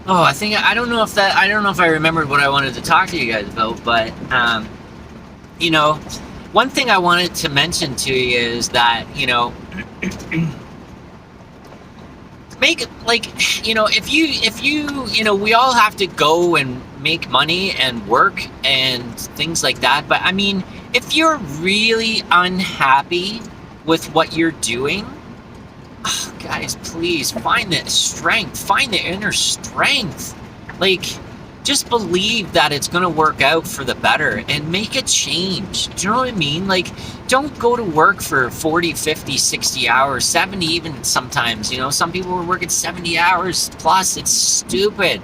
Oh, I don't know if I remembered what I wanted to talk to you guys about, but you know, one thing I wanted to mention to you is that, make like, if you we all have to go and make money and work and things like that, but I mean, if you're really unhappy with what you're doing, guys, please find the strength, find the inner strength. Like, just believe that it's going to work out for the better and make a change. Do you know what I mean? Like, don't go to work for 40, 50, 60 hours, 70 even sometimes. Some people are working 70 hours plus. It's stupid.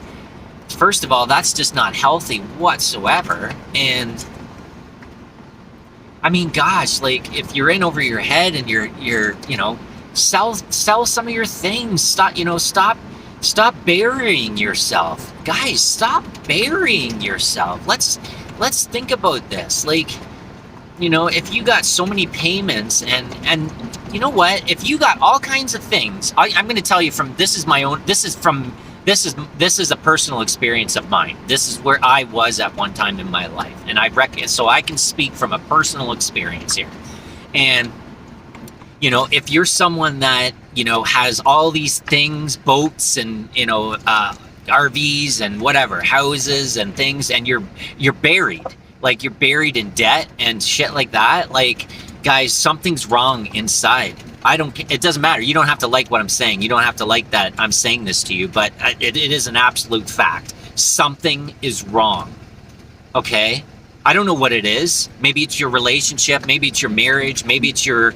First of all, that's just not healthy whatsoever. And I mean, gosh, like, if you're in over your head and you're sell some of your things. Stop burying yourself, guys. Stop burying yourself. Let's think about this. Like, if you got so many payments, and you know what, if you got all kinds of things, I'm going to tell you from this is my own. This is a personal experience of mine. This is where I was at one time in my life, and I reckon so I can speak from a personal experience here. And if you're someone that, has all these things, boats and, RVs and whatever, houses and things, and you're buried, like you're buried in debt and shit like that, like, guys, something's wrong inside. It doesn't matter. You don't have to like what I'm saying. You don't have to like that I'm saying this to you, but it is an absolute fact. Something is wrong. Okay? I don't know what it is. Maybe it's your relationship. Maybe it's your marriage. Maybe it's your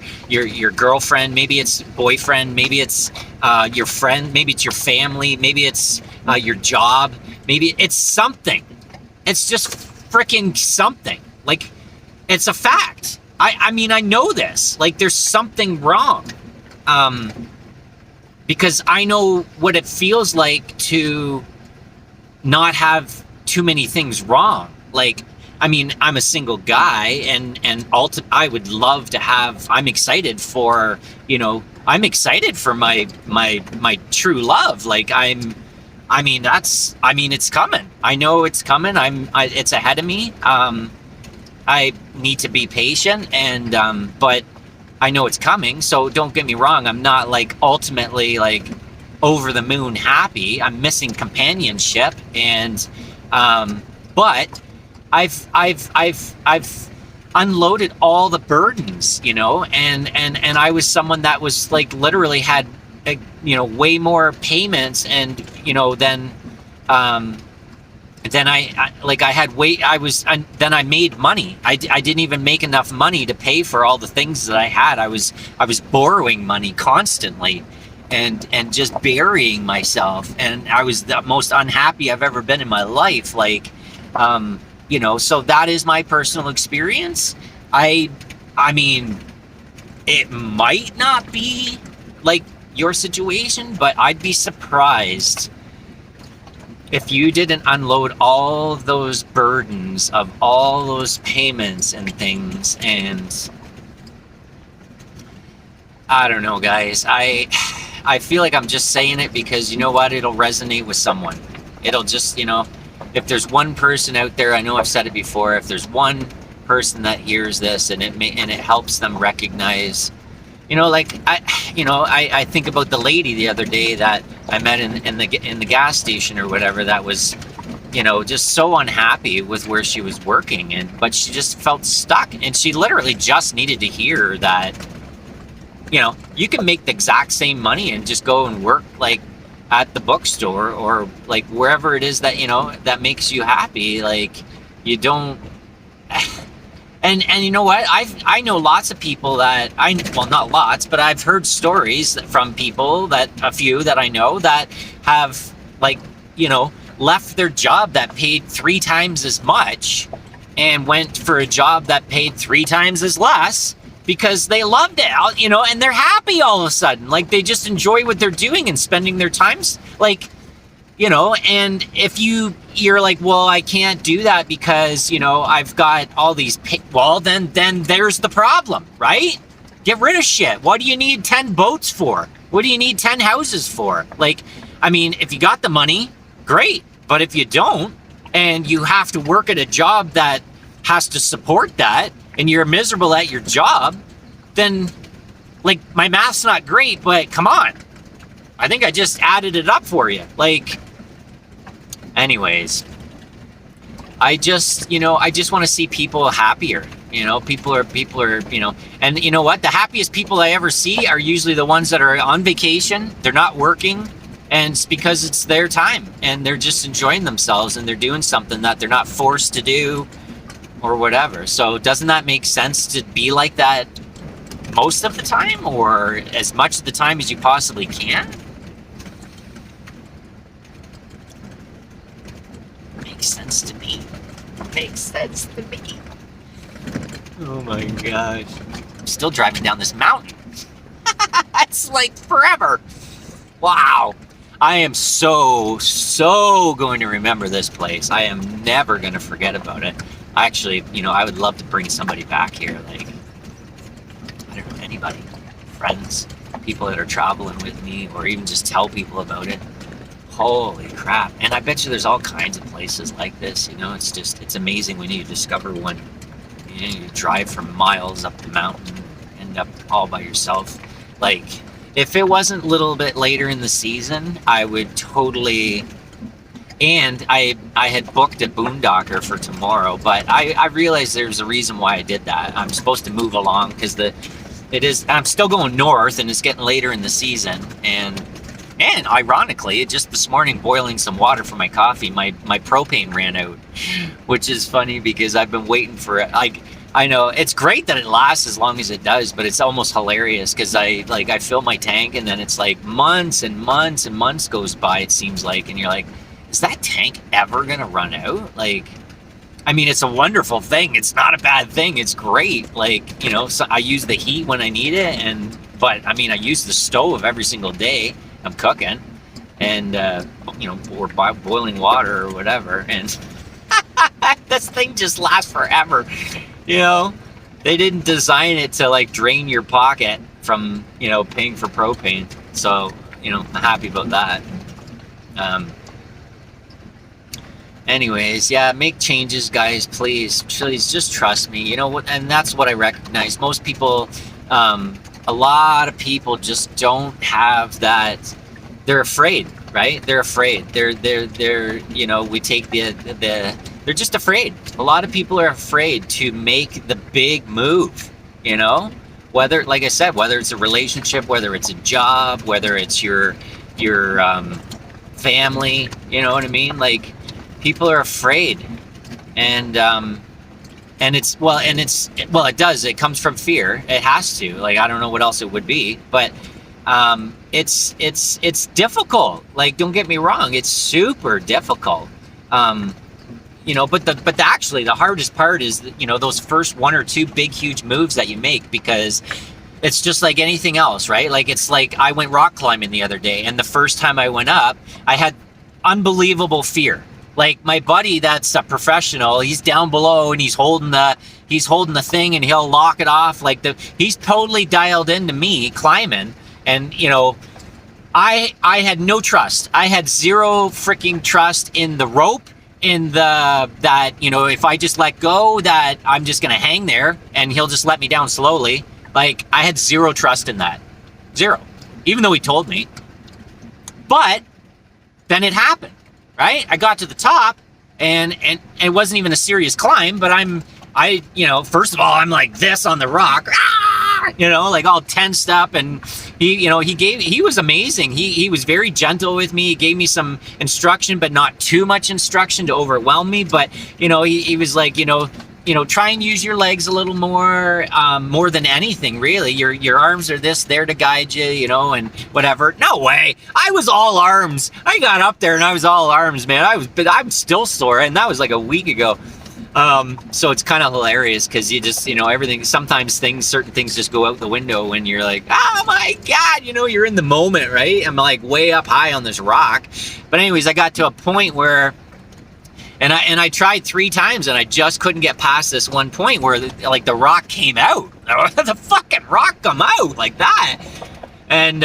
girlfriend. Maybe it's boyfriend. Maybe it's your friend. Maybe it's your family. Maybe it's your job. Maybe it's something. It's just freaking something. Like, it's a fact. I mean, I know this. Like, there's something wrong. Because I know what it feels like to not have too many things wrong. Like, I mean, I'm a single guy, and I would love to have. I'm excited for my true love. Like, it's coming. I know it's coming. It's ahead of me. I need to be patient, but I know it's coming. So don't get me wrong. I'm not like ultimately like over the moon happy. I'm missing companionship, and but I've unloaded all the burdens, and I was someone that was like literally had, way more payments, and then I made money. I didn't even make enough money to pay for all the things that I had. I was borrowing money constantly, and just burying myself, and I was the most unhappy I've ever been in my life. Like, so that is my personal experience. I mean, it might not be like your situation, but I'd be surprised if you didn't unload all those burdens of all those payments and things. And I don't know, guys. I feel like I'm just saying it because, you know what, it'll resonate with someone. It'll just, if there's one person out there, I know I've said it before, if there's one person that hears this and it helps them recognize, I think about the lady the other day that I met in the gas station or whatever, that was, just so unhappy with where she was working, but she just felt stuck, and she literally just needed to hear that, you can make the exact same money and just go and work like at the bookstore or like wherever it is that that makes you happy. Like, you don't. And you know what, I know lots of people that not lots, but I've heard stories from people, that a few that I know, that have, like, left their job that paid 3 times as much and went for a job that paid 3 times as less because they loved it, and they're happy all of a sudden. Like, they just enjoy what they're doing and spending their times, like, and if you're like, well, I can't do that because, I've got all these, well, then there's the problem, right? Get rid of shit. What do you need 10 boats for? What do you need 10 houses for? Like, I mean, if you got the money, great. But if you don't, and you have to work at a job that has to support that, and you're miserable at your job, then, like, my math's not great, but come on. I think I just added it up for you. Like, anyways, I just want to see people happier. People are, and you know what? The happiest people I ever see are usually the ones that are on vacation. They're not working, and it's because it's their time, and they're just enjoying themselves, and they're doing something that they're not forced to do or whatever. So doesn't that make sense to be like that most of the time, or as much of the time as you possibly can? Makes sense to me. Makes sense to me. Oh my gosh. I'm still driving down this mountain. It's like forever. Wow. I am so going to remember this place. I am never going to forget about it. Actually, I would love to bring somebody back here. Like, I don't know, anybody. Friends, people that are traveling with me, or even just tell people about it. Holy crap. And I bet you there's all kinds of places like this, it's amazing when you discover one. You drive for miles up the mountain, end up all by yourself. Like, if it wasn't a little bit later in the season, I would totally, and I had booked a boondocker for tomorrow, but I realized there's a reason why I did that. I'm supposed to move along because I'm still going north, and it's getting later in the season, and ironically, just this morning, boiling some water for my coffee, my propane ran out, which is funny because I've been waiting for it. Like, I know it's great that it lasts as long as it does, but it's almost hilarious because I fill my tank, and then it's like months and months and months goes by, it seems like, and you're like, is that tank ever gonna run out? Like, I mean, it's a wonderful thing. It's not a bad thing. It's great. Like, so I use the heat when I need it, but I mean, I use the stove every single day. I'm cooking, and or boiling water or whatever, and this thing just lasts forever. They didn't design it to like drain your pocket from paying for propane. So I'm happy about that. Anyways, yeah, make changes, guys. Please just trust me. And that's what I recognize. Most people, a lot of people just don't have that. They're afraid, right? They're afraid. They're we take they're just afraid. A lot of people are afraid to make the big move, whether, like I said, whether it's a relationship, whether it's a job, whether it's your family, you know what I mean? Like, people are afraid, and it does. It comes from fear. It has to. Like, I don't know what else it would be, but it's difficult. Like, don't get me wrong. It's super difficult. But actually the hardest part is those first one or two big, huge moves that you make, because it's just like anything else, right? Like, it's like I went rock climbing the other day, and the first time I went up, I had unbelievable fear. Like, my buddy that's a professional, he's down below, and he's holding the thing, and he'll lock it off. Like, he's totally dialed into me climbing, and I had no trust. I had zero freaking trust in the rope, in that if I just let go, that I'm just gonna hang there and he'll just let me down slowly. Like, I had zero trust in that. Zero. Even though he told me. But then it happened. Right? I got to the top, and it wasn't even a serious climb, but first of all, I'm like this on the rock, like all tensed up, and he was amazing. He was very gentle with me. He gave me some instruction, but not too much instruction to overwhelm me. But, he was like, try and use your legs a little more than anything, really. Your arms are there to guide you, and whatever. No way. I was all arms. I got up there and I was all arms, man. I'm still sore, and that was like a week ago. So it's kind of hilarious because you just, everything, sometimes certain things just go out the window when you're like, oh my God, you're in the moment, right? I'm like way up high on this rock. But anyways, I got to a point where, and I tried 3 times, and I just couldn't get past this one point where the rock came out. The fucking rock come out like that. And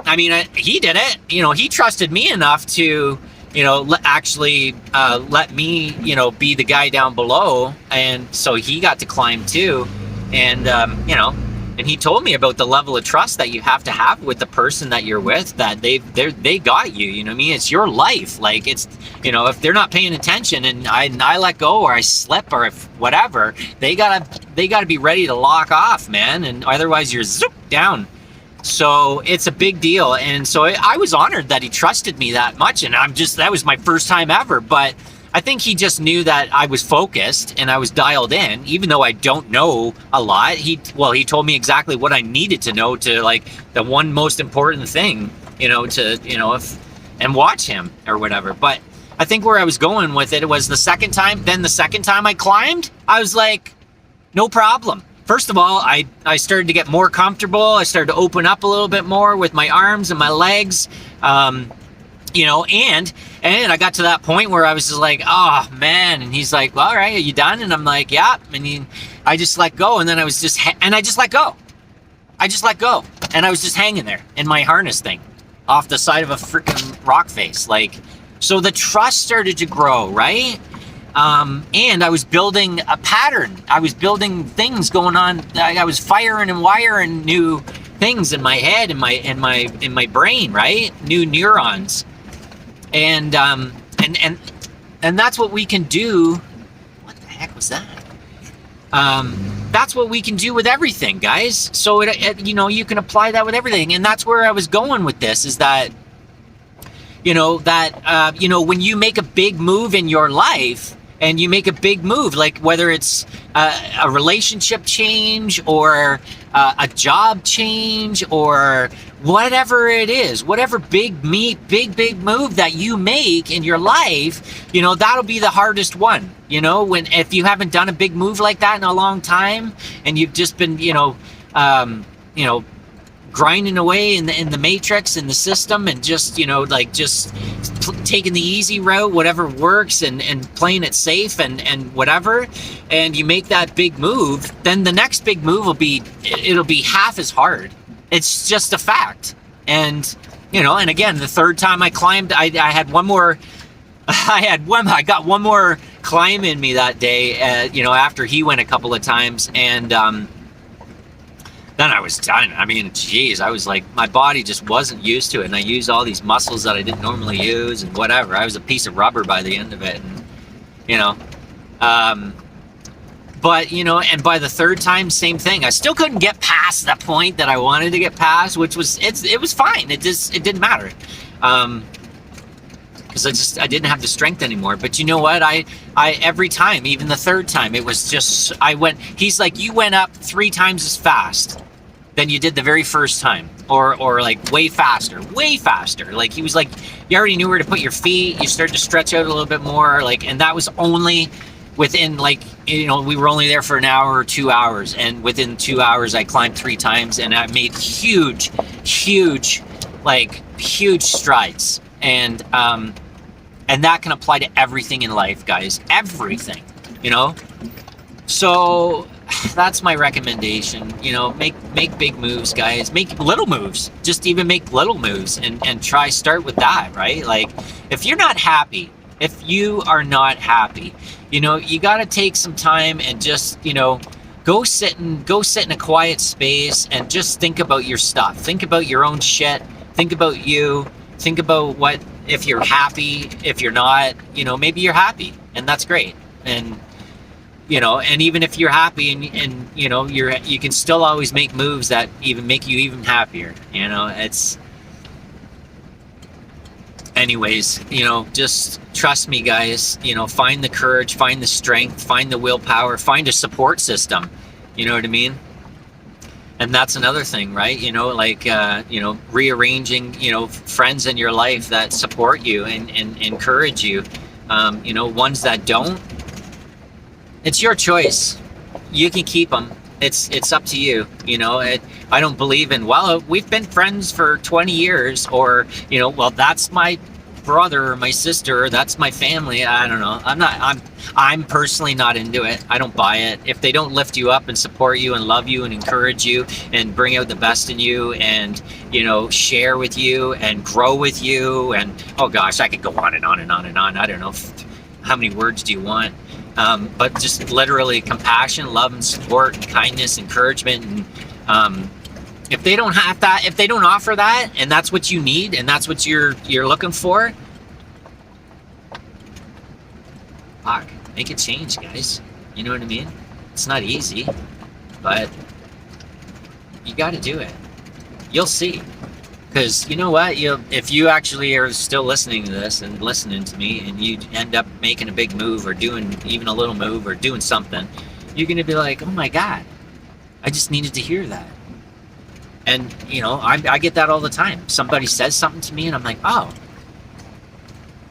I mean, he did it. You know, he trusted me enough to, you know, actually let me, you know, be the guy down below, and so he got to climb too. And you know, and he told me about the level of trust that you have to have with the person that you're with, that they got you. You know what I mean? It's your life. Like, it's, you know, if they're not paying attention and I let go, or I slip, or if whatever, they gotta be ready to lock off, man. And otherwise you're zoop down. So it's a big deal. And so I was honored that he trusted me that much. And that was my first time ever. But I think he just knew that I was focused and I was dialed in, even though I don't know a lot. He told me exactly what I needed to know, to like the one most important thing, you know, to, you know, and watch him or whatever. But I think where I was going with it was the second time I climbed, I was like, no problem. First of all, I started to get more comfortable. I started to open up a little bit more with my arms and my legs, you know, and I got to that point where I was just like, oh man. And he's like, well, all right, are you done? And I'm like, yeah. And I just let go. And then I was just, and I just let go. And I was just hanging there in my harness thing off the side of a freaking rock face. Like, so the trust started to grow, right? And I was building a pattern. I was building things going on. I was firing and wiring new things in my head, in my brain, right? New neurons. And that's what we can do. What the heck was that? That's what we can do with everything, guys. So you know, you can apply that with everything. And that's where I was going with this, is that, you know, when you make a big move in your life, and you make a big move, like whether it's a relationship change, or a job change, or whatever it is, whatever big move that you make in your life, you know, that'll be the hardest one. You know, if you haven't done a big move like that in a long time, and you've just been, you know, grinding away in the matrix, in the system, and just, you know, like just taking the easy route, whatever works, and playing it safe, and whatever, and you make that big move, then the next big move it'll be half as hard. It's just a fact. And, you know, and again, the third time I climbed, I had one more, I got one more climb in me that day, you know, after he went a couple of times, and then I was done. I mean, geez, I was like, my body just wasn't used to it. And I used all these muscles that I didn't normally use, and whatever. I was a piece of rubber by the end of it. And, you know, but, you know, and by the third time, same thing. I still couldn't get past the point that I wanted to get past, which was, it was fine. It didn't matter. Because I didn't have the strength anymore. But you know what? I every time, even the third time, it was just, he's like, you went up 3 times as fast than you did the very first time, or like way faster. Like, he was like, you already knew where to put your feet. You started to stretch out a little bit more, like, and that was only within, like, you know, we were only there for an hour or 2 hours, and within 2 hours I climbed 3 times, and I made huge strides. And that can apply to everything in life, guys. Everything, you know? So that's my recommendation. You know, make big moves, guys. Make little moves. Just even make little moves, and start with that, right? Like, if you are not happy, you know, you got to take some time and just, you know, go sit in a quiet space and just think about your stuff. Think about your own shit. Think about you. Think about what, if you're happy, if you're not, you know, maybe you're happy, and that's great. And, you know, and even if you're happy, and you know, you can still always make moves that even make you even happier. You know, anyways, you know, just trust me, guys. You know, find the courage, find the strength, find the willpower, find a support system. You know what I mean? And that's another thing, right? You know, like, you know, rearranging, you know, friends in your life that support you and encourage you. You know, ones that don't, it's your choice. You can keep them. It's up to you. You know, I don't believe in, well, we've been friends for 20 years, or, you know, well, that's my brother or my sister, that's my family. I don't know. I'm personally not into it. I don't buy it. If they don't lift you up and support you and love you and encourage you and bring out the best in you and, you know, share with you and grow with you, and oh gosh, I could go on and on and on and on. I don't know how many words do you want. But just literally compassion, love, and support, and kindness, encouragement, and if they don't have that, if they don't offer that, and that's what you need, and that's what you're looking for, fuck, make a change, guys. You know what I mean? It's not easy, but you got to do it. You'll see. Because you know what? If you actually are still listening to this and listening to me, and you end up making a big move or doing even a little move or doing something, you're going to be like, oh my God, I just needed to hear that. And, you know, I get that all the time. Somebody says something to me and I'm like, oh,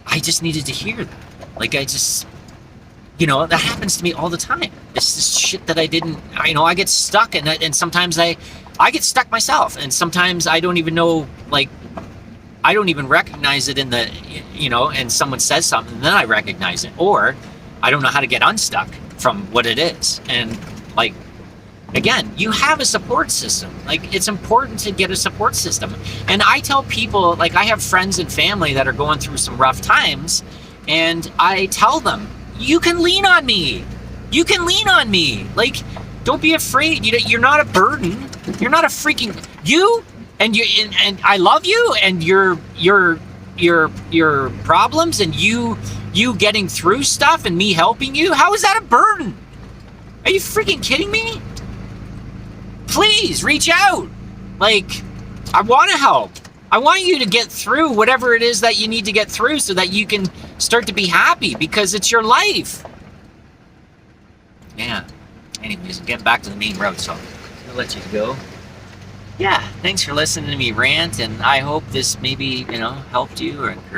I just needed to hear that. Like, I just, you know, that happens to me all the time. It's this shit that I didn't, you know, I get stuck, and sometimes I get stuck myself, and sometimes I don't even know, like, I don't even recognize it in the, you know, and someone says something, and then I recognize it. Or I don't know how to get unstuck from what it is. And, like, again, you have a support system. Like, it's important to get a support system. And I tell people, like, I have friends and family that are going through some rough times, and I tell them, you can lean on me. You can lean on me. Like, don't be afraid. You're not a burden. You're not a freaking you. And I love you, and your problems, and you getting through stuff, and me helping you. How is that a burden? Are you freaking kidding me? Please reach out. Like, I want to help. I want you to get through whatever it is that you need to get through so that you can start to be happy, because it's your life. Yeah. Anyways, getting back to the main road, so I'll let you go. Yeah, thanks for listening to me rant, and I hope this maybe, you know, helped you or encouraged